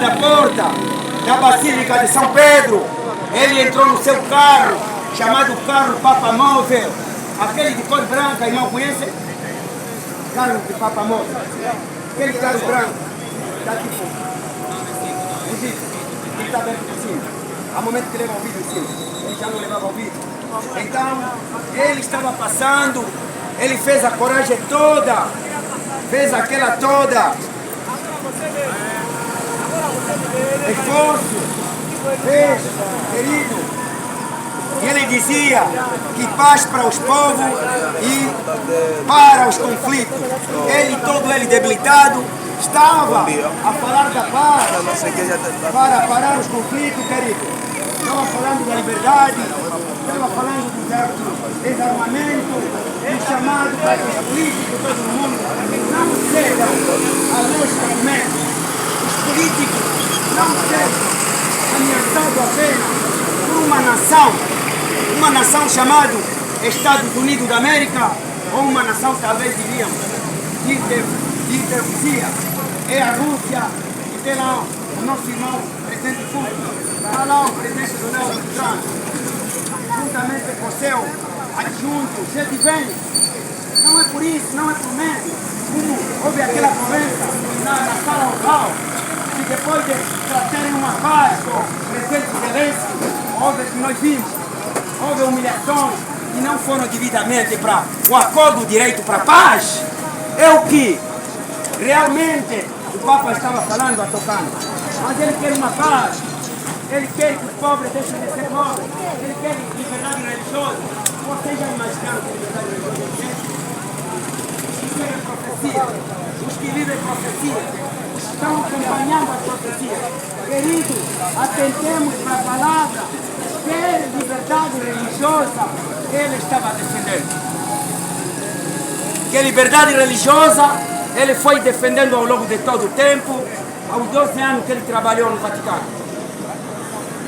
da porta da Basílica de São Pedro, ele entrou no seu carro, chamado carro Papa Móvel, aquele de cor branca, irmão, conhece? Carro de Papa Móvel, aquele carro branco, está tipo, o vidro, ele está aberto por cima, há momento que leva o vidro em cima, ele já não levava o vidro. Então, ele estava passando, ele fez a coragem toda, fez aquela toda, esforço, fez, querido. E ele dizia que paz para os povos e para os conflitos. Ele, todo ele debilitado, estava a falar da paz para parar os conflitos, querido. Estava falando da liberdade, estava falando do desarmamento, do chamado para que os políticos de todo o mundo não cedam a lógica do medo. Os políticos não sejam ameaçados apenas por uma nação chamada Estados Unidos da América, ou uma nação, talvez diríamos, de Rússia. É a Rússia, e tem lá o nosso irmão presidente Putin. Está lá o presidente Donald Trump, juntamente com o seu adjunto, J.D. Vance. Não é por isso, não é por medo. Como houve aquela conversa na sala oval, que depois de trazerem uma paz com o presidente Zelensky, houve que nós vimos, houve humilhações que não foram devidamente para o acordo, o direito para a paz. É o que realmente o Papa estava falando, tocando. Mas ele quer uma paz. Ele quer que os pobres deixem de ser pobres. Ele quer liberdade religiosa. Vocês já imaginaram que liberdade religiosa é? Os que vivem profecia, os que vivem profecia, estão acompanhando as profecias. Queridos, atentemos para a palavra. Quer liberdade religiosa, ele estava defendendo. Que liberdade religiosa, ele foi defendendo ao longo de todo o tempo, aos 12 anos que ele trabalhou no Vaticano.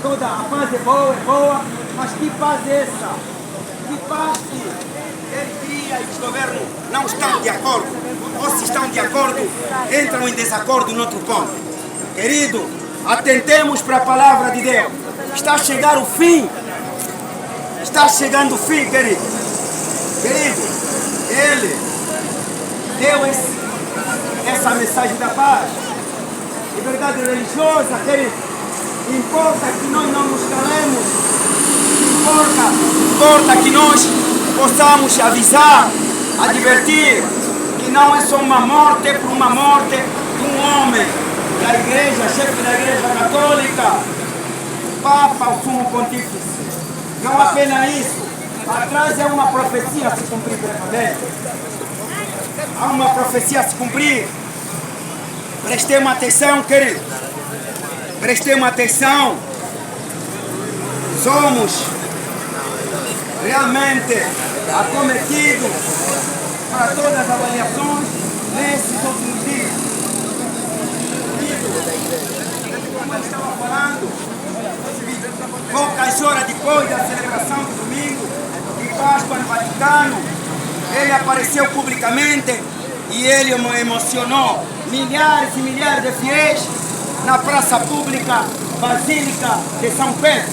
Toda a paz é boa, mas que paz é essa? Que paz que ele cria e os governos não estão de acordo. Ou se estão de acordo, entram em desacordo no outro ponto. Querido, atentemos para a palavra de Deus. Está a chegar o fim. Está chegando o fim, querido. Querido, ele deu essa mensagem da paz. Liberdade religiosa, querido. Importa que nós não nos calemos, importa que nós possamos avisar, advertir que não é só uma morte por uma morte de um homem da igreja, chefe da igreja católica, o Papa, o sumo pontífice. Não apenas isso, atrás é uma profecia a se cumprir brevemente. Há uma profecia a se cumprir. Prestemos atenção, querido. Prestemos atenção, somos realmente acometidos para todas as avaliações nesses últimos dias. Como eu estava falando, poucas horas depois da celebração do domingo de Páscoa no Vaticano, ele apareceu publicamente e ele emocionou milhares e milhares de fiéis na praça pública Basílica de São Pedro.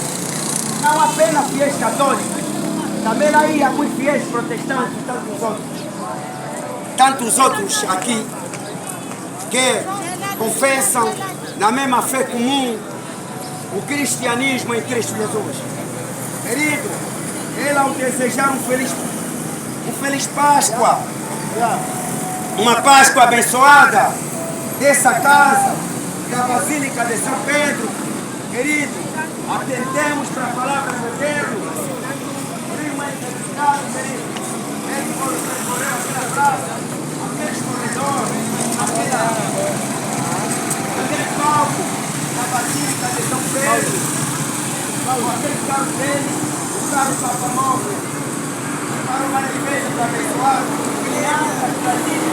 Não apenas fiéis católicos, também aí há muitos fiéis protestantes e tantos outros aqui que confessam na mesma fé comum o cristianismo em Cristo Jesus. Querido, ele ao desejar um feliz Páscoa, uma Páscoa abençoada dessa casa, da Basílica de São Pedro, querido, atendemos para a palavra do Deus. Prima identidade, querido. Ele percorreu aquela praça, aqueles corredores, aquele palco da Basílica de São Pedro, aquele carro dele, o carro Papa Móvel, para uma igreja para abençoar, crianças, aquele,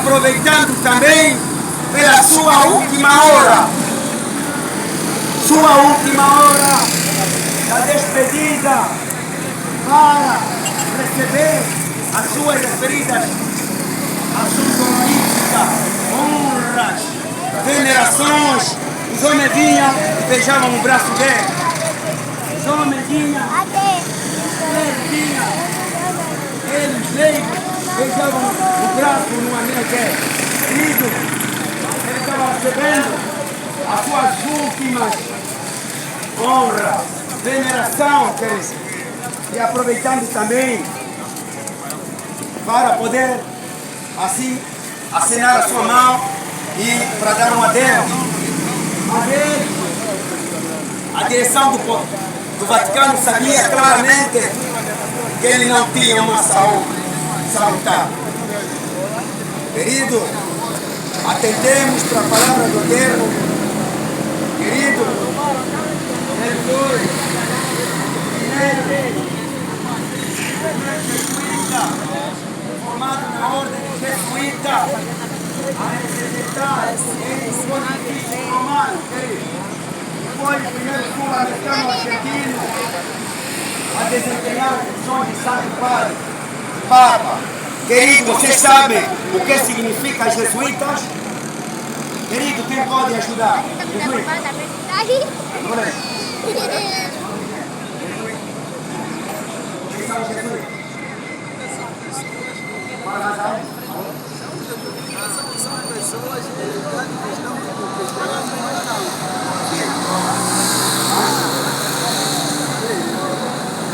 aproveitando também pela sua última hora da despedida, para receber as suas referidas ações honoríficas, honras, venerações. Os homens vinham e beijavam no braço dele. Os homens vinham, eles leigos beijavam no braço no amigo dele. Querido, ele estava recebendo as suas últimas honras, veneração, querido. E aproveitando também para poder assim acenar a sua mão e para dar um adeus. A direção do Vaticano sabia claramente que ele não tinha uma saúde salutar. Querido, atendemos para a palavra do Eterno. Querido, ele foi formado na ordem jesuíta, a representar em um pontifício romano, querido. Foi o primeiro sul-americano argentino a desempenhar funções de Santo Padre, Papa. Querido, vocês sabem o que significa jesuítas? Querido, quem pode ajudar? Jesuítas. Quem são os jesuítas? São pessoas que estão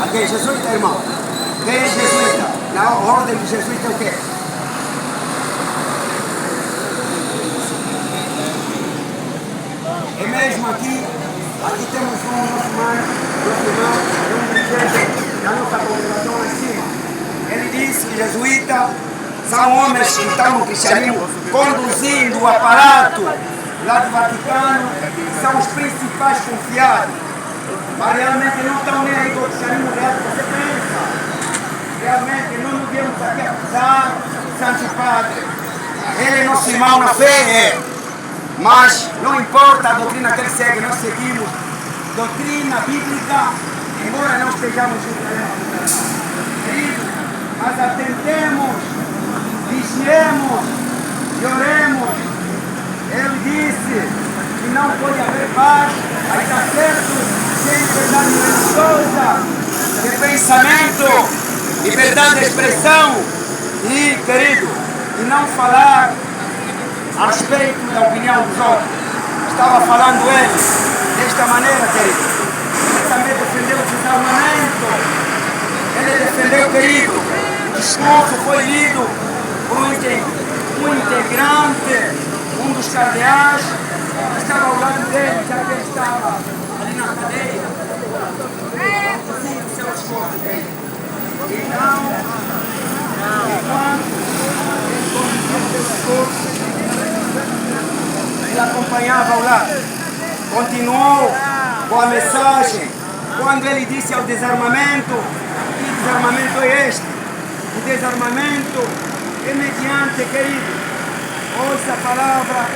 Aqui é jesuíta, irmão? Quem é jesuíta? Na ordem de jesuíta é o quê? É mesmo aqui temos um irmão dirigente da nossa congregação lá em cima. Ele disse que jesuíta são homens que estão no cristianismo conduzindo o aparato lá do Vaticano, são os principais confiados. Mas realmente não estão nem aí com o cristianismo real que você pensa. Realmente não nos viemos aqui acusar o Santo Padre. Ele é nosso irmão na fé, mas não importa a doutrina que ele segue, nós seguimos doutrina bíblica, embora não estejamos juntos a ela. Mas atentemos, vigiemos e oremos. Ele disse que não pode haver paz, aí está certo, sem liberdade religiosa, de pensamento, liberdade de expressão e, querido, e não falar a respeito da opinião dos outros. Estava falando ele desta maneira, querido. Ele também defendeu o desarmamento. Ele defendeu, querido. O discurso foi lido por um integrante, um dos cardeais, que estava ao lado dele, já que ele estava ali na cadeia. Assim, o seu discurso, querido. Então, enquanto ele conduzia o seu discurso, ele acompanhava ao lado. Continuou com a mensagem. Quando ele disse ao desarmamento, que desarmamento é este? O desarmamento é mediante, querido, ouça a palavra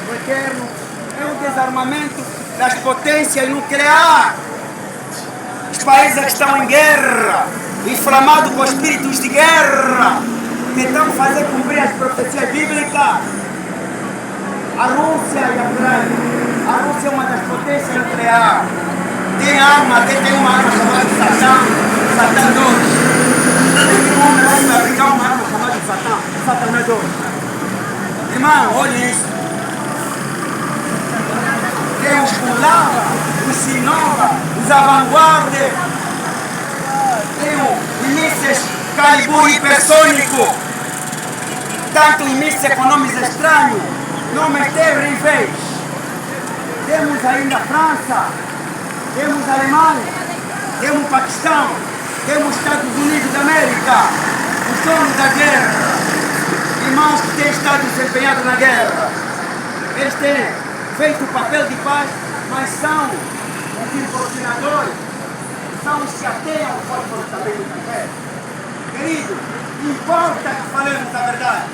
do Eterno, é o desarmamento das potências nucleares. Os países que estão em guerra, inflamados com espíritos de guerra, tentam fazer cumprir as profecias bíblicas. A Rússia e a Ucrânia. A Rússia é uma das potências nucleares. Tem arma, até tem uma arma chamada Satã 2. Tem um homem lá que fabricar uma arma chamada Satã 2. Irmão, olha isso. Tem os Bulava, os Sinova, os Avanguarde. Tem os mísseis Calibur hipersônico. Tanto mísseis econômicos estranhos. Nomes terríveis. Temos ainda a França, temos a Alemanha, temos o Paquistão, temos os Estados Unidos da América, os donos da guerra, irmãos que têm estado desempenhados na guerra. Eles têm feito o papel de paz, mas são os impulsionadores, são os que ateiam o forte também da fé. Querido, importa que falemos a verdade.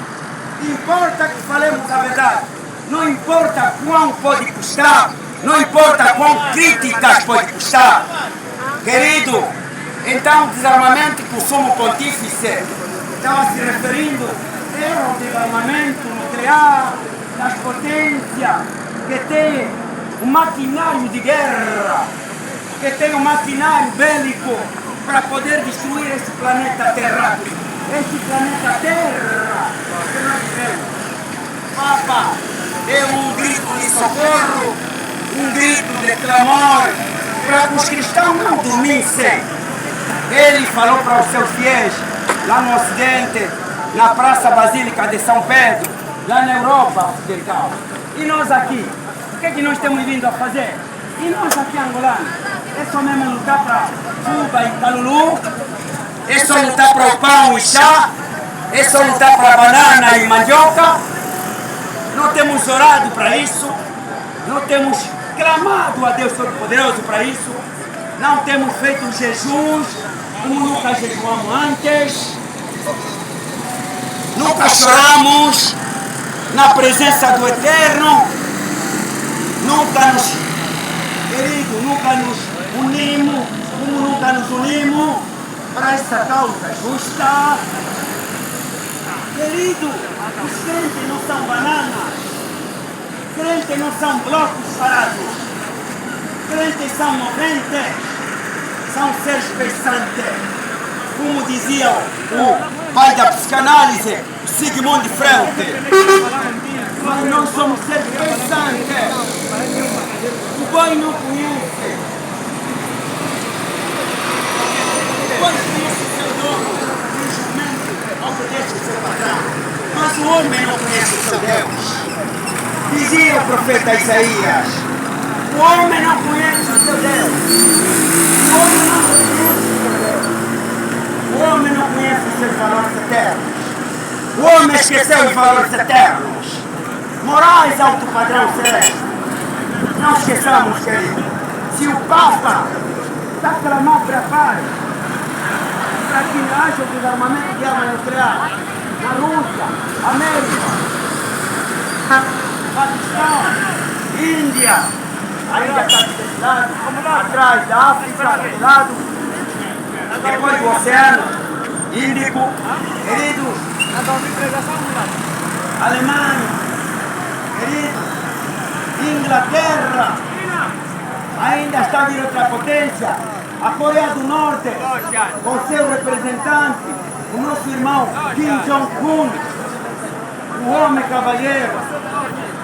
Importa que falemos a verdade. Não importa quão pode custar. Não importa quão críticas pode custar. Querido, então o desarmamento que o Sumo Pontífice estava se referindo era o desarmamento nuclear das potências que tem o maquinário de guerra, que tem o maquinário bélico para poder destruir esse planeta Terra. Esse planeta Terra que nós vivemos. Papa deu um grito de socorro, um grito de clamor, para que os cristãos não dormissem. Ele falou para os seus fiéis, lá no Ocidente, na Praça Basílica de São Pedro, lá na Europa Ocidental. E nós aqui, o que é que nós temos vindo a fazer? E nós aqui, angolanos, é só mesmo lutar para Cuba e Calulu, é só lutar para o pão e chá, é só lutar para banana e mandioca. Não temos orado para isso, não temos clamado a Deus Todo-Poderoso para isso, não temos feito jejuns como nunca jejuamos antes, nunca choramos na presença do Eterno, nunca nos, querido, nunca nos unimos, como nunca nos unimos para essa causa justa. Querido, os crentes não são bananas, crentes não são blocos parados, crentes são moventes, são seres pensantes, como dizia o pai da psicanálise, Sigmund Freud. Mas nós somos seres pensantes. O boi não conhece. O boi conhece seu dono, o jumento obedece o seu patrão. Mas o homem não conhece o seu Deus. Dizia o profeta Isaías, o homem não conhece o seu Deus. O homem não conhece o seu Deus. O homem não conhece os seus valores eternos. O homem esqueceu os valores eternos. Morais alto padrão celeste. Não esqueçamos, querido. Se o Papa está clamando para a paz, para que haja o desarmamento de arma nuclear na Rússia, América, Paquistão, Índia, ainda está desse lado, atrás da África, desse lado, depois do Oceano Índico, queridos, Alemanha, queridos, Inglaterra, ainda está vindo outra potência, a Coreia do Norte, com seu representante, o nosso irmão Kim Jong-un, o homem cavalheiro,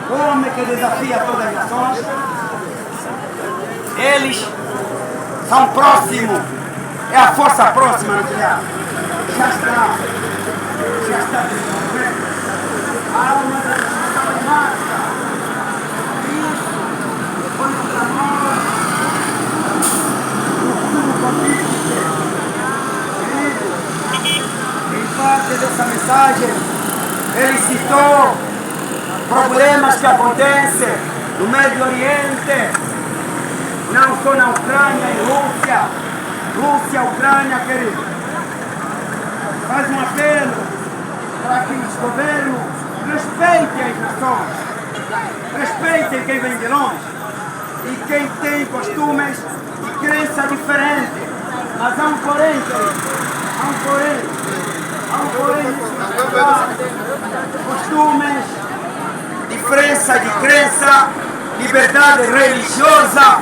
o homem que desafia todas as nações. Eles são próximos, é a força próxima nuclear. Já está desenvolvendo a alma da nação em massa. Isso foi o clamor do Sumo Pontífice. Em parte dessa mensagem, ele citou problemas que acontecem no Médio Oriente, não só na Ucrânia e Rússia. Rússia, Ucrânia, querido. Faz um apelo para que os governos respeitem as nações, respeitem quem vem de longe e quem tem costumes e crença diferentes. Mas há um porém, querido. Há um porém, costumes, diferença de crença, liberdade religiosa,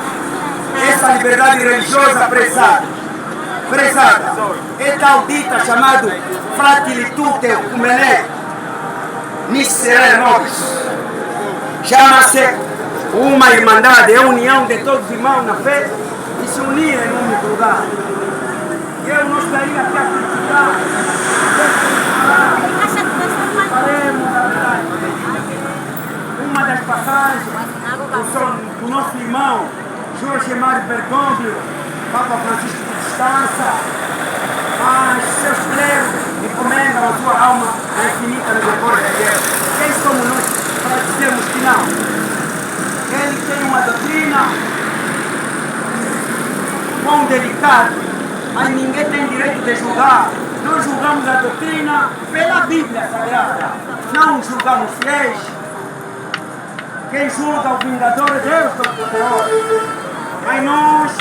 essa liberdade religiosa prezada, é tal dita chamado Fratilitude Ecumene Miserere Nobis. Chama-se uma irmandade, é a união de todos os irmãos na fé e se unirem em um único lugar. Eu não estaria aqui a criticar, faremos a verdade. Uma das passagens do nosso irmão Jorge Mário Bergoglio, Papa Francisco de Distância, mas seus clérigos encomendam a sua alma à infinita misericórdia de Deus. Quem somos nós para dizermos que não? Ele tem uma doutrina quão delicada, mas ninguém tem direito de julgar. Nós julgamos a doutrina pela Bíblia Sagrada. não julgamos fiéis. Quem julga o Vingador é Deus Todo-Poderoso. Mas nós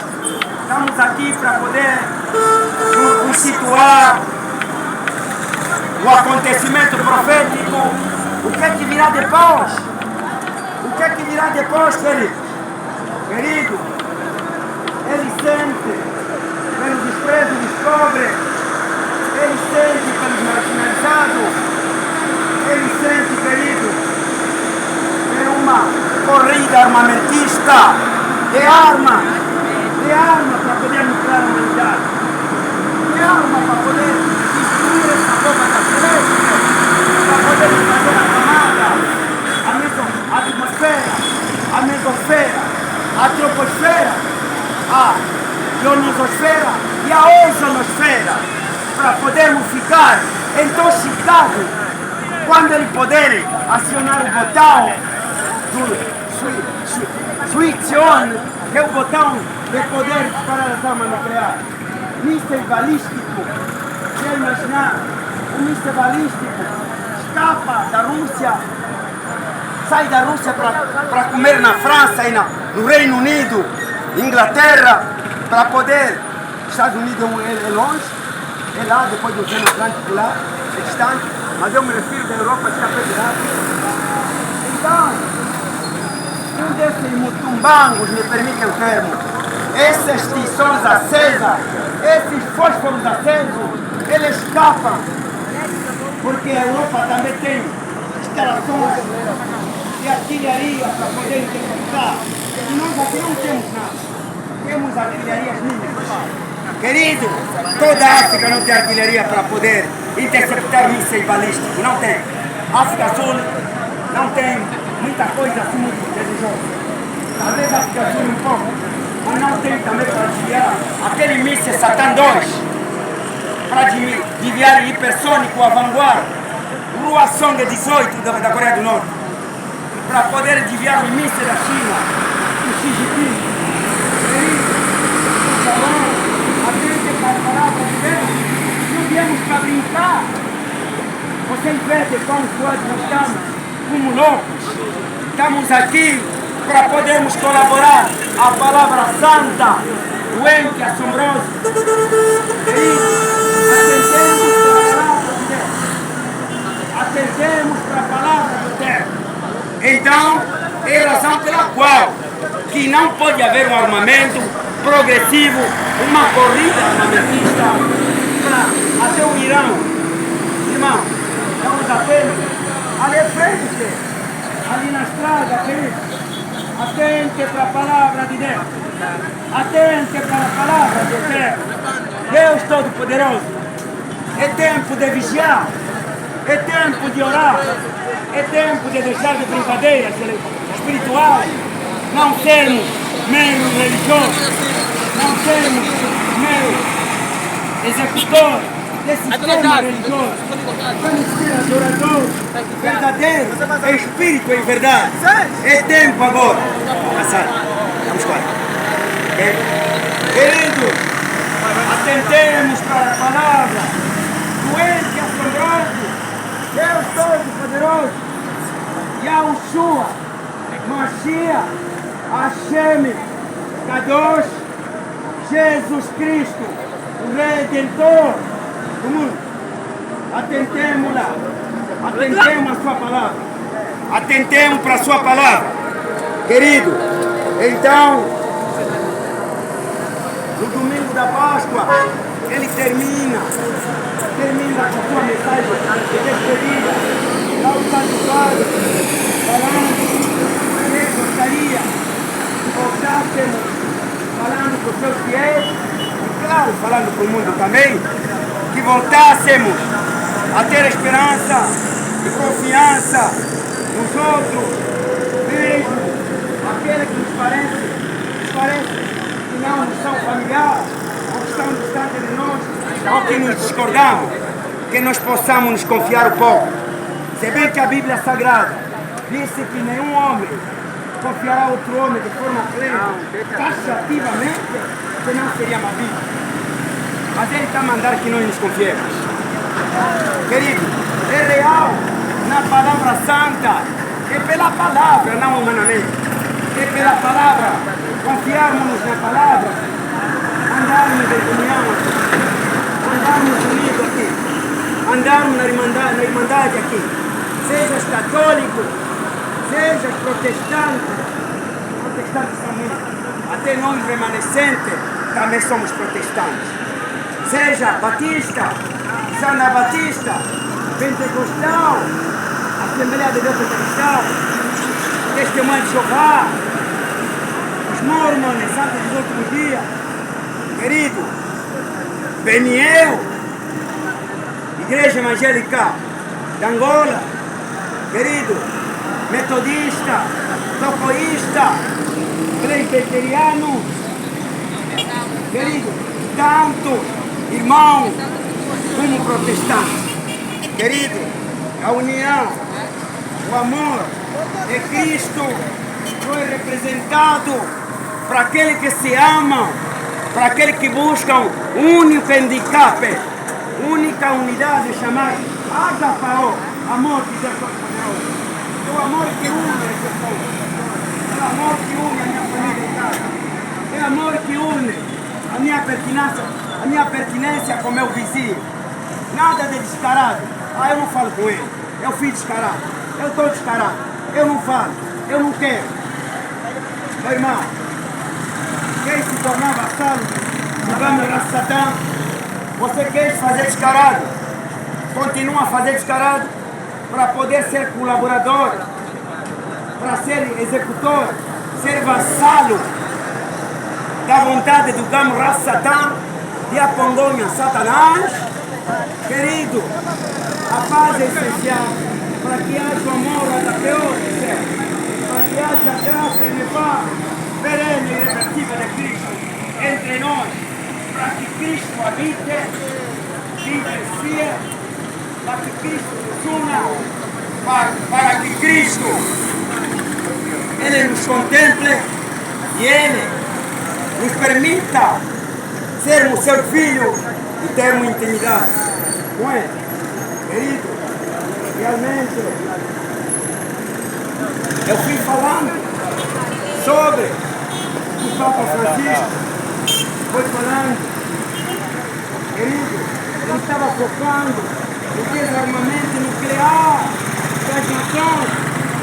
estamos aqui para poder nos situar o acontecimento profético. O que é que virá depois? O que é que virá depois, querido? Querido, ele sente pelos desprezos dos pobres, ele sente pelos marginalizados, ele sente, querido, é uma corrida armamentista, de arma para poder aniquilar a humanidade, de arma para poder destruir essa boca da celeste, para poder fazer a camada, a atmosfera, a mesosfera, a troposfera, a ionosfera e a ozonosfera, para podermos ficar intoxicados quando ele puder acionar o botão do switch on, que é o botão de poder disparar as armas nucleares. Míssil balístico, se imaginar, o míssil balístico escapa da Rússia, sai da Rússia para comer na França e no Reino Unido, Inglaterra, para poder. Estados Unidos é longe, é lá, depois do Oceano Atlântico lá, é distante, mas eu me refiro da Europa, está federada. Então, um desses mutumbangos, me permitem o termo, essas tições acesas, esses fósforos acesos, eles escapam, porque a Europa também tem instalações de artilharia para poder interceptar. E nós aqui não temos nada, temos artilharias mínimas. Querido, toda a África não tem artilharia para poder interceptar mísseis balísticos, não tem. África Sul não tem muita coisa assim muito desejosa. Talvez a África Sul um pouco, mas não tem também para desviar aquele míssil Satan 2, para desviar hipersônico à vanguarda, o Hwasong 18 da Coreia do Norte, para poder desviar o míssil da China, o Xi Jinping. Por favor, atente para a palavra de Deus, não viemos para brincar. Vocês veem quão fortes nós estamos, como loucos. Estamos aqui para podermos colaborar a palavra santa, o ente assombroso. Atendemos para a palavra de Deus. Então, é a razão pela qual que não pode haver um armamento progressivo, uma corrida armamentista até o Irão. Irmão, estamos apenas ali à frente, ali na estrada, querido. Atente para a palavra de Deus. Atente para a palavra de Deus. Deus Todo-Poderoso. É tempo de vigiar. É tempo de orar. É tempo de deixar de brincadeiras espirituais. Não sermos meros religiosos. Não sermos meros executores desse sistema religioso. Vamos ser adoradores verdadeiros, em espírito e em verdade. É tempo agora. Passar. Vamos quase. Queridos, atentemos para a palavra do ente assombroso, Deus Todo-Poderoso, Yahushua, Mashiach, Hashem, Kadosh, Jesus Cristo, o Redentor do mundo. Atentemos lá, atentemos a sua palavra, atentemos para a sua palavra, querido. Então, no domingo da Páscoa, ele termina com a sua mensagem de despedida, lá o Santo Padre, falando que ele gostaria que voltássemos, falando com os seus fiéis, e claro, falando com o mundo também, que voltássemos a ter esperança e confiança nos outros, mesmo aqueles que nos parece que não nos são familiares, ou que estão distantes de nós, ou que nos discordamos, que nós possamos nos confiar um pouco. Se bem que a Bíblia Sagrada disse que nenhum homem confiará a outro homem de forma plena, taxativamente, senão seria uma Bíblia. Mas ele está a mandar que nós nos confiemos. Querido, é real na palavra santa, é pela palavra, não humanamente, é pela palavra, confiarmos na palavra, andarmos em comunhão, andarmos unidos aqui, andarmos na irmandade aqui, sejas católico, sejas protestante também, até nós remanescentes também somos protestantes, seja batista, Santa Batista, pentecostal, Assembleia de Deus Pentecostal, Testemunha de Jeová, os mormons, Santos dos Últimos Dias, querido, Beniel, Igreja Evangélica de Angola, querido, metodista, tocoísta, presbiteriano, querido, tanto irmão como protestante, querido, a união, o amor de Cristo foi representado para aqueles que se amam, para aqueles que buscam único handicap, única unidade chamada Agapao, amor de Deus Todo-Poderoso, o amor que une esse povo, é o amor que une a minha família em casa, é o amor que une a minha pertinência com meu vizinho, nada de descarado, eu não falo com ele, eu fui descarado, eu estou descarado, eu não falo, eu não quero. Meu irmão, quem se tornar vassalo do Gama Satã, você quer fazer descarado, continua a fazer descarado para poder ser colaborador, para ser executor, ser vassalo da vontade do Gama Satã, de Apondônia Satanás, querido, a paz é essencial para que haja amor agapeu do céu, para que haja graça inefável, perene e irreversível de Cristo entre nós, para que Cristo habite, vivencie, para que Cristo nos una, para que Cristo, Ele nos contemple e Ele nos permita sermos seu filho e termos intimidade com Ele. Querido, realmente, eu fui falando sobre o Papa Francisco, foi falando, querido, ele estava focando no desarmamento nuclear das nações,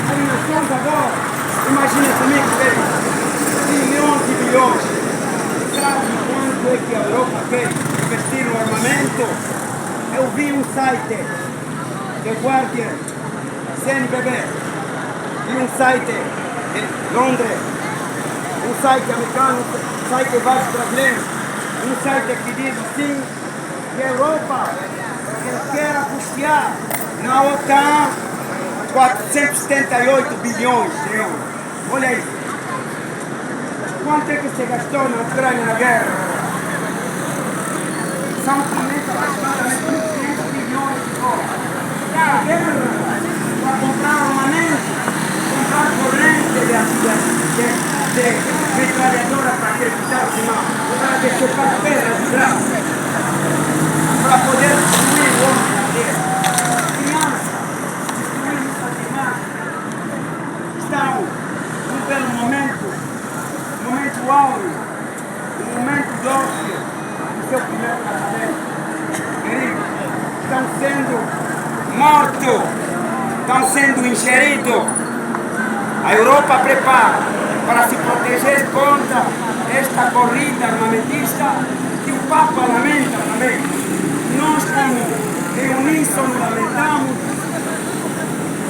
as nações agora, imagina comigo, bilhões e bilhões, sabe quanto é que a Europa quer investir no armamento? Eu vi um site de Guardian, CNBB, vi um site de Londres, um site americano, um site de vários brasileiros, um site que diz assim, que a Europa quer custear na OTAN 478 bilhões de euros. Olha isso. Quanto é que se gastou na Ucrânia na guerra? São aproximadamente 1.500 bilhões de dólares. A guerra, para comprar armamento, comprar corrente de metralhadora para acreditar os irmãos, para descer pedras de braço, para poder destruir o homem da guerra. Crianças, destruir suas irmãs, estão num belo momento áureo, um momento dócil do seu primeiro casamento. Queridos, estão sendo mortos, estão sendo ingeridos. A Europa prepara para se proteger contra esta corrida armamentista que o Papa lamenta também. Nós, como em uníssono, lamentamos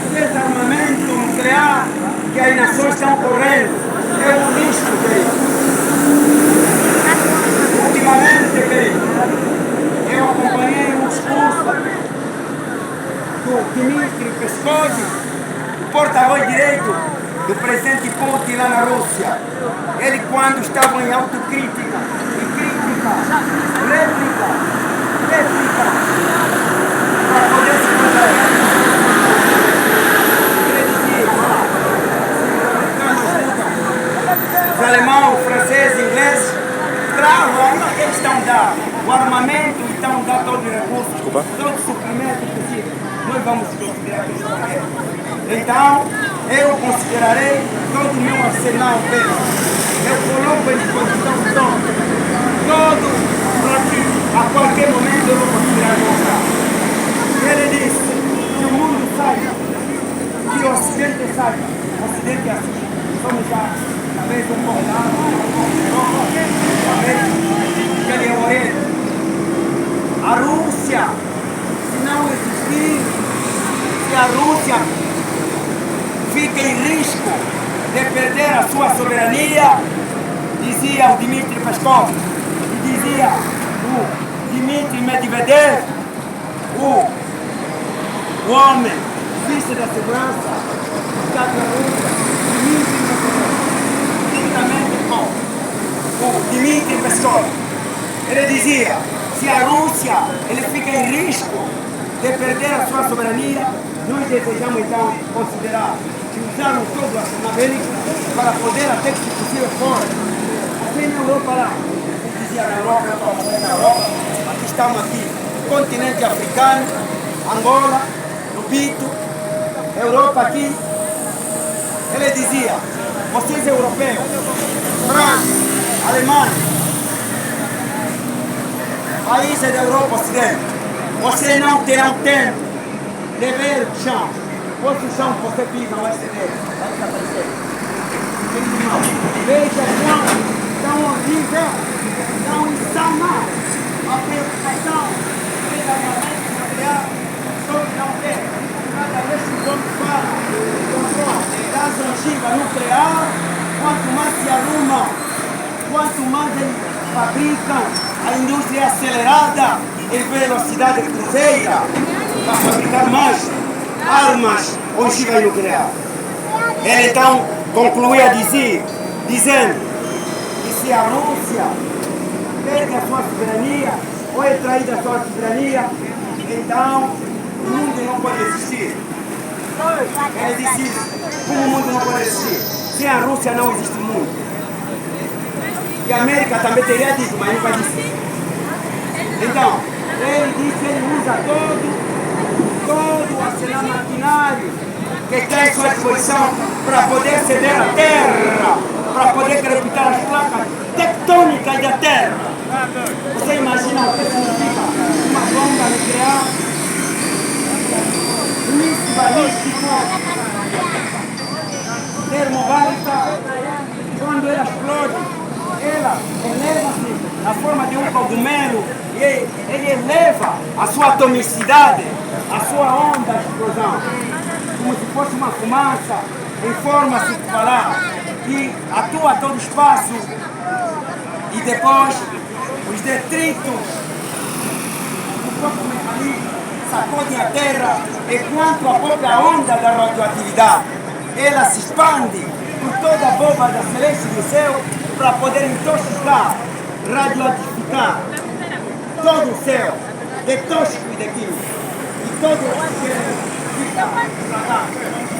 o desarmamento nuclear que as nações estão correndo. É um risco, querido. Ultimamente, querido, eu acompanhei um discurso do Dmitry Peskov, o porta-voz direito do presidente Putin lá na Rússia. Ele, quando estava em autocrítica, em crítica, réplica, para poder se controlar. Os alemão, francês, inglês, eles estão dando o armamento, estão dando todo o recurso, todo o suprimento possível. Nós vamos considerar que Então, eu considerarei todo o meu arsenal bélico. Eu coloco em disposição todo para que a qualquer momento eu vou considerar mostrar. Ele disse que o mundo saiba, que o Ocidente saiba. O Ocidente é assim. Somos já, talvez, um convidado, aquele é o Oriente. A Rússia, se não existir, se a Rússia fica em risco de perder a sua soberania, dizia o Dmitry Peskov, e dizia o Dmitry Medvedev, o homem vice da segurança do Estado da Rússia, Dmitry Medvedev, juntamente com o Dmitry Peskov. Ele dizia, se a Rússia ele fica em risco de perder a sua soberania, nós desejamos então considerar que usarmos todo o arsenal bélico para poder até que se possível fora. Assim na Europa lá, eu dizia na Europa, eu estava na Europa, aqui estamos aqui, continente africano, Angola, Lubito, Europa aqui. Ele dizia, vocês europeus, França, Alemanha, países da Europa Ocidente, vocês não terão tempo de ver o chão. Outro chão que você pisa vai ceder, vai desaparecer. Veja tão horrível, tão insana a preocupação pela armamento nuclear sobre não ter. Cada vez que o homem fala da ogiva nuclear, quanto mais se arrumam, quanto mais eles fabricam, a indústria é acelerada em velocidade cruzeira para fabricar mais armas ogivas nucleares. Ele então concluía dizendo que se a Rússia perde a sua soberania ou é traída a sua soberania, então o mundo não pode existir. Ele disse isso, como o mundo não pode existir? Sem a Rússia não existe mundo. E a América também teria dito, mas nunca disse. Então, ele disse que ele usa todo o arsenal maquinário que está em sua disposição para poder ceder a terra, para poder crepitar as placas tectônicas da terra. Você imagina o que significa uma bomba nuclear, um míssil balístico, termobálica, quando ela explode, ela eleva-se na forma de um cogumelo e ele eleva a sua atomicidade, a sua onda de explosão, como se fosse uma fumaça em forma circular que atua todo o espaço e depois os detritos do próprio mecanismo sacodem a terra enquanto a própria onda da radioatividade ela se expande por toda a bóveda celeste do céu para poder intoxicar, radioatificar todo o céu de tóxico e de químico. E todo o oxigênio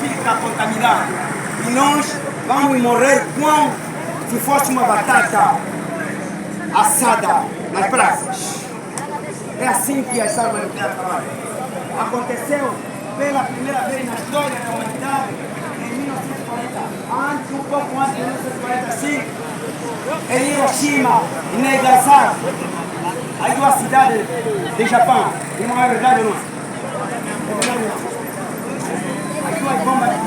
fica contaminado. E nós vamos morrer como se fosse uma batata assada nas praças. É assim que as armas nucleares trabalham. Aconteceu pela primeira vez na história da humanidade em 1940, um pouco antes de 1945, em Hiroshima e Nagasaki, as duas cidades de Japão. E não é verdade ou não? É verdade ou não? As duas bombas de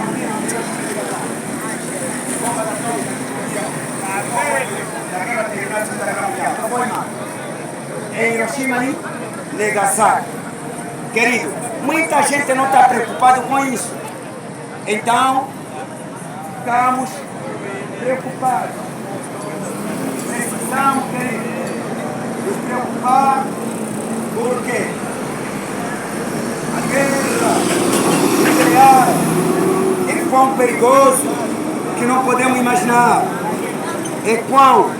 bombas atômicas. Em Hiroshima e Nagasaki. Querido, muita gente não está preocupada com isso. Então, estamos preocupados. Precisamos, querido, nos preocupar, porque a guerra nuclear é quão perigoso que não podemos imaginar. É quão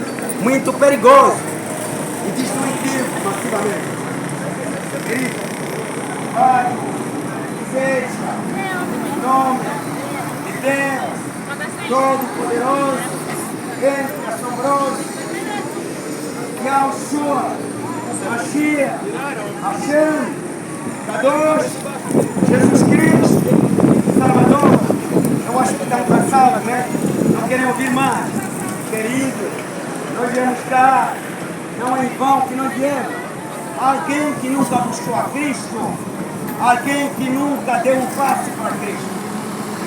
muito perigoso e destrutivo massivamente. Querido, Pai, seja em nome de Deus Todo-Poderoso, Grande, Assombroso, Yahushua, Mashiach, Hashem, Kadosh, Jesus Cristo, Salvador. querem ouvir mais. Querido, nós viemos cá, não é em vão que nós viemos. Alguém que nunca buscou a Cristo, alguém que nunca deu um passo para Cristo.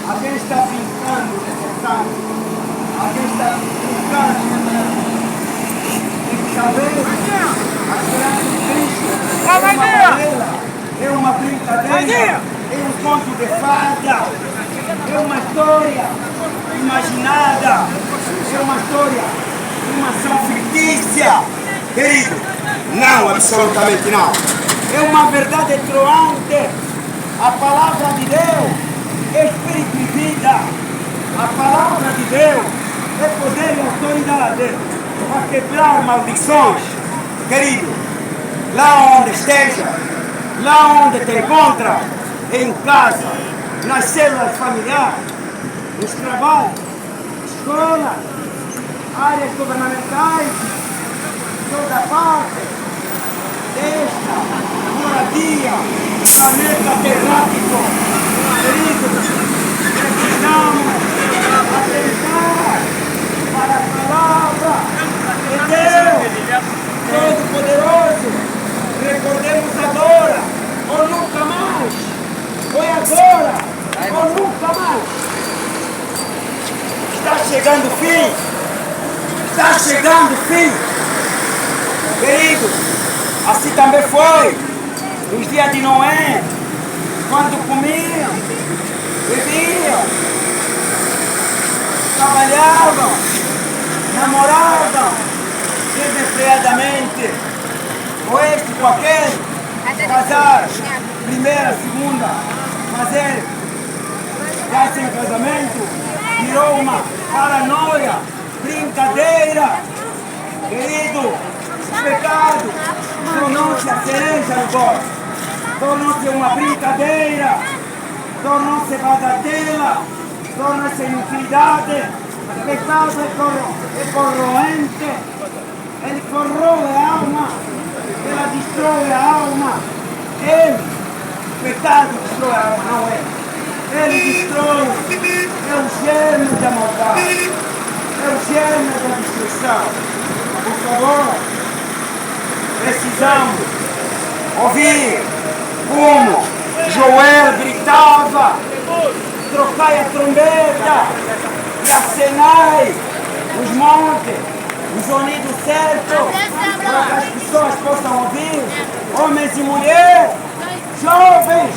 Alguém está brincando nesse sangue. Alguém está brincando. Tem que saber, a esperança de Cristo é uma balela, é uma brincadeira, é um conto de fada, é uma história imaginada, é uma história, uma ação fictícia. Querido, não, absolutamente não. É uma verdade ecoante. A palavra de Deus é espírito e vida. A palavra de Deus é poder e autoridade para quebrar maldições. Querido, lá onde esteja, lá onde te encontra, em casa, nas células familiares, nos trabalhos, escolas, áreas governamentais, toda parte desta moradia, planeta terráqueo. Queridos, precisamos atentar para a palavra de Deus Todo-Poderoso. Recordemos agora, ou nunca mais. Foi agora, ou nunca mais. Está chegando o fim. Está chegando o fim. Querido, assim também foi nos dias de Noé, quando comiam, bebiam, trabalhavam, namoravam desenfreadamente, ou este com aquele, casar, primeira, segunda, fazer já sem casamento, virou uma paranoia, brincadeira. Querido, o pecado tornou-se a cereja no bolo, tornou-se uma brincadeira, tornou-se bagatela, tornou-se inutilidade. O pecado é corroente, ele corroe a alma, ela destrói a alma. Ele, o pecado destrói a alma, não é? Ele destrói, é o germe da maldade, é o germe da destruição. Por favor, precisamos ouvir como Joel gritava: trocai a trombeta e acenai os montes, o sonido certo, para que as pessoas possam ouvir, homens e mulheres, jovens,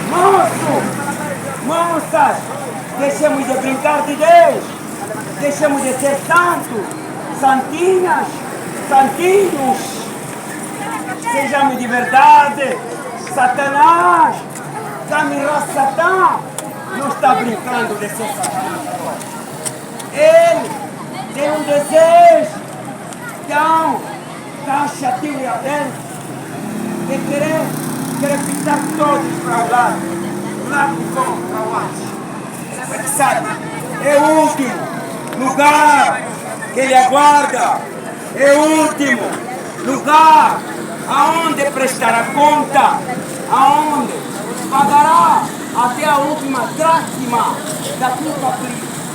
moços, moças, deixemos de brincar de Deus, deixemos de ser santos, santinhas, santinhos, sejamos de verdade. Satanás, Camirá Satã, não está brincando de ser Satanás. Ele tem um desejo tão taxativo e adentro de querer ficar todos para lá que vão para onde. Sabe, é o último lugar que ele aguarda, é o último lugar aonde prestará conta, aonde pagará até a última dracma da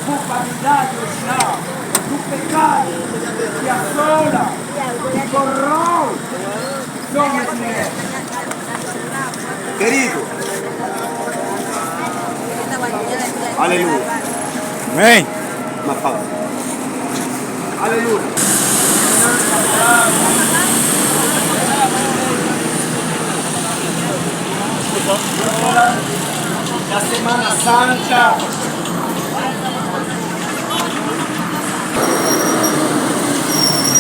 culpabilidade original, do pecado que assola, que corrói homens e mulheres. Querido, aleluia. Amém. Uma fala. Aleluia. Da Semana Santa,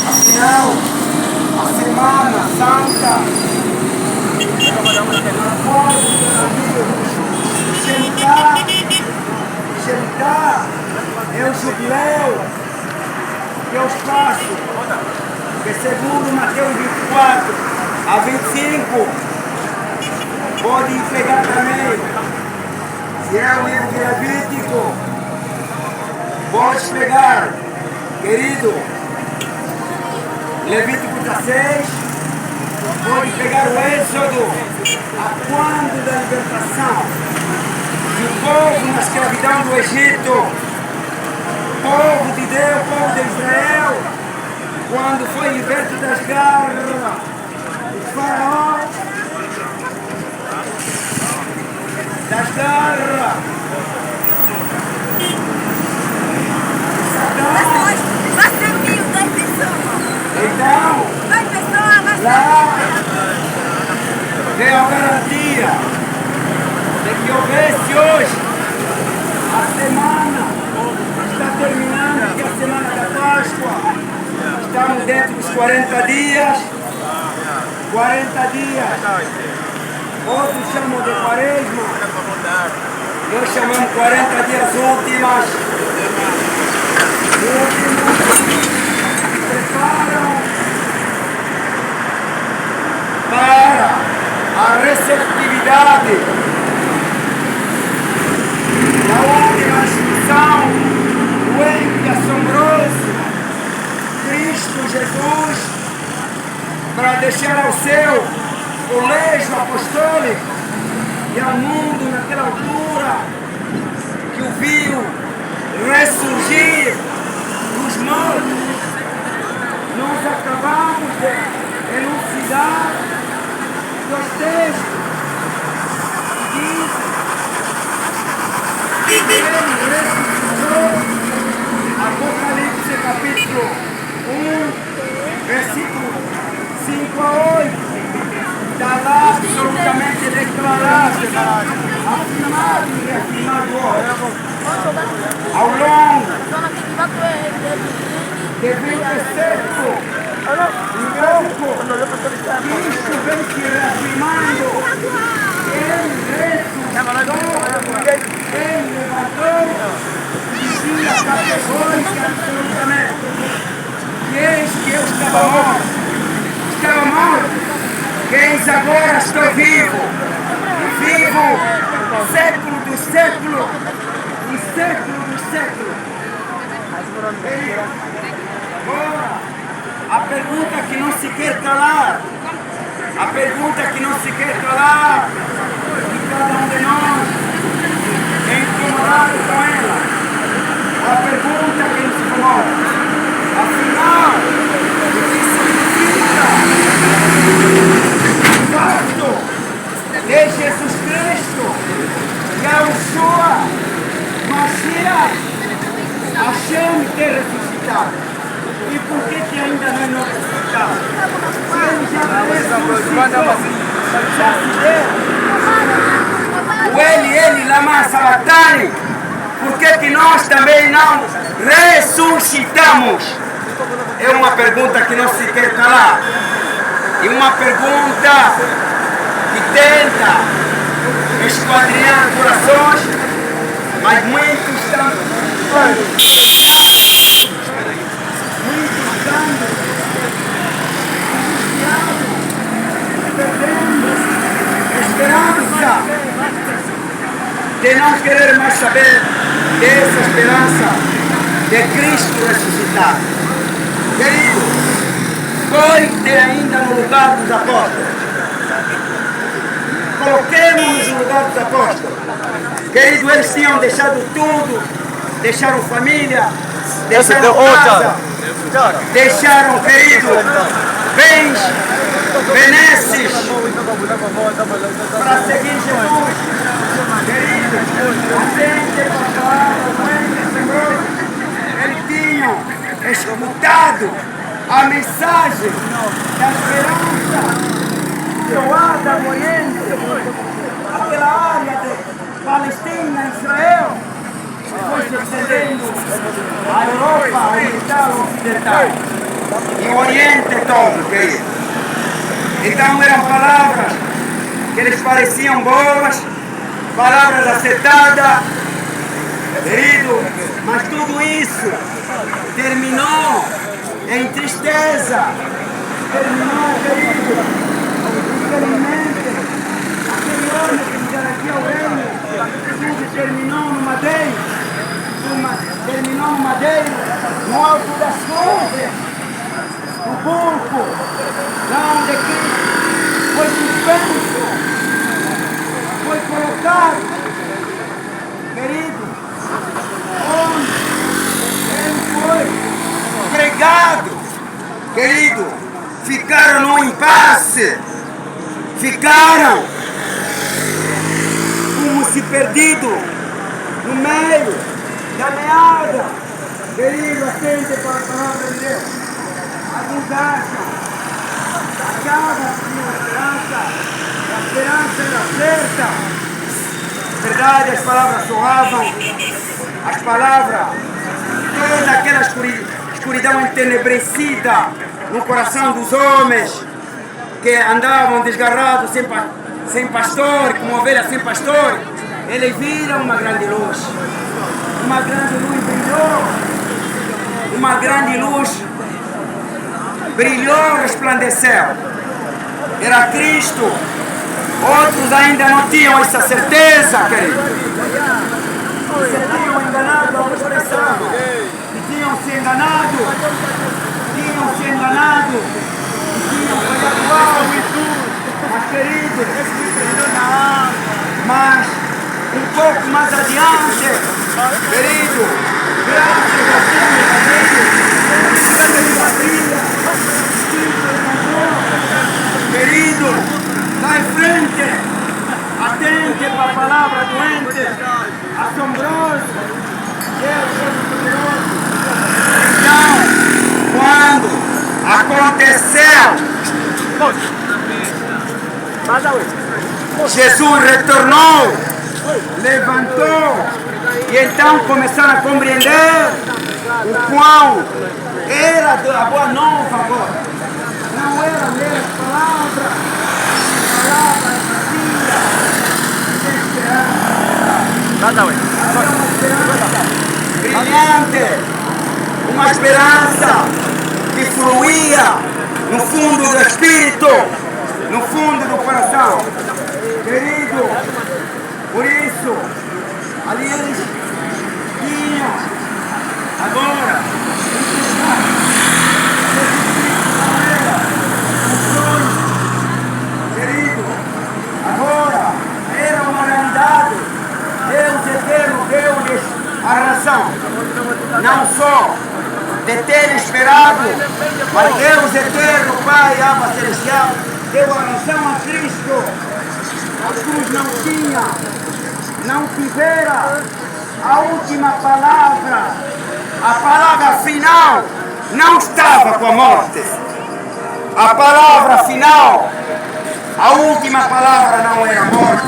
afinal, a Semana Santa Shemitah é o jubileu que eu faço, que segundo Mateus 24 a 25, pode pegar também, se é o livro de Levítico, pode pegar, querido, Levítico 16, pode pegar o Êxodo, a quando da libertação do povo na escravidão do Egito, povo de Deus, o povo de Israel, quando foi liberto das garras do faraó, das garras. Então, lá veio a garantia de que houvesse hoje a semana está terminando, que é a semana da Páscoa. Estamos dentro dos 40 dias. 40 dias. Outros chamam de quaresma. Nós chamamos 40 dias últimas. Preparam para a receptividade da última instrução do ente assombroso, Cristo Jesus, para deixar ao seu colégio apostólico e ao mundo naquela altura que o viu ressurgir dos mortos. Nós acabamos de elucidar os textos que dizem que ele ressuscitou. Apocalipse capítulo 1, versículo 5 a 8. Está lá absolutamente declarado, afirmado e reafirmado ao longo de 27 Cristo vem se reafirmando. Ele ressuscitou, ele levantou e dizia categórica absolutamente que eis que eu estava morto, que eis agora estou vivo, e vivo século dos séculos, e século dos séculos. Agora, a pergunta que não se quer calar, a pergunta que não se quer calar, e cada um de nós é incomodado com ela, a pergunta que nos incomoda, afinal, o que significa o fato de Jesus Cristo, Yahushua, Mashiach, Hashem ter ressuscitado? E por que ainda não ressuscitado? Se ele já ressuscitou, já se deu. O Eli, lama sabatani. Por que nós também não ressuscitamos? É uma pergunta que não se quer calar. E uma pergunta que tenta esquadrinhar corações, mas muitos estão esperança de não querer mais saber dessa esperança de Cristo ressuscitado. Querido, põe-te ainda no lugar dos apóstolos. Coloquemos-nos no lugar dos apóstolos. Querido, eles tinham deixado tudo, deixaram família, deixaram casa, deixaram, querido, bens, benesses, para seguir Jesus. Querido, atente para a palavra, eles tinham escutado a mensagem da esperança doada no Oriente, aquela área de Palestina, Israel, foi se estendendo à Europa Oriental Ocidental e o Oriente todo, querido. Então eram palavras que eles pareciam boas, palavras acertadas, querido, mas tudo isso terminou em tristeza, terminou, querido, infelizmente, aquele homem que nos garantia o reino, tudo terminou no madeiro, no alto das cruzes, o burco, lá onde Cristo foi suspenso, foi colocado, querido, onde querido, ficaram no impasse, ficaram como se perdido no meio da meada. Querido, atente para a palavra de Deus. Alguns acham que acaba a esperança era certa. Verdade, as palavras soavam, as palavras, toda aquela escuridão entenebrecida no coração dos homens que andavam desgarrados sem pastor, como ovelhas sem pastor. Eles viram uma grande luz brilhou, uma grande luz brilhou, resplandeceu. Era Cristo. Outros ainda não tinham essa certeza, querido. Se tinham enganado, alguns pensavam que tinham se enganado, tinham falhado em tudo. Mas, querido, mas um pouco mais adiante, querido, graças a Deus, querido, lá em frente, atente para a palavra doente, assombroso, Deus Todo-Poderoso. Então, quando aconteceu, Jesus retornou, levantou, e então começaram a compreender o quão era a boa nova agora. Não era mesmo palavra brilhante, uma esperança que fluía no fundo do espírito, no fundo do coração. Querido, por isso, ali eles tinham agora querido, agora era uma realidade. Deus eterno deu-lhes a razão, não só de ter esperado, mas Deus eterno, Pai, Abba Celestial, deu a razão a Cristo. A cruz não tivera a última palavra, a palavra final não estava com a morte. A palavra final, a última palavra não era a morte.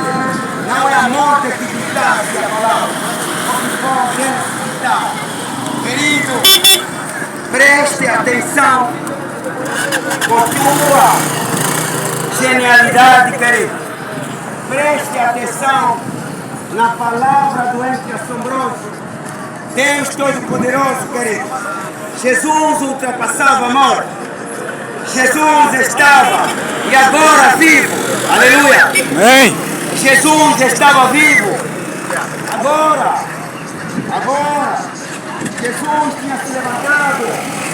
Não é a morte que ditasse a palavra, o que pode ditar. Querido, preste atenção com sua genialidade, querido. Preste atenção na palavra do ente assombroso. Deus Todo-Poderoso, querido. Jesus ultrapassava a morte. Jesus estava e agora vivo. Aleluia. Amém. Jesus estava vivo. Agora. Jesus tinha se levantado.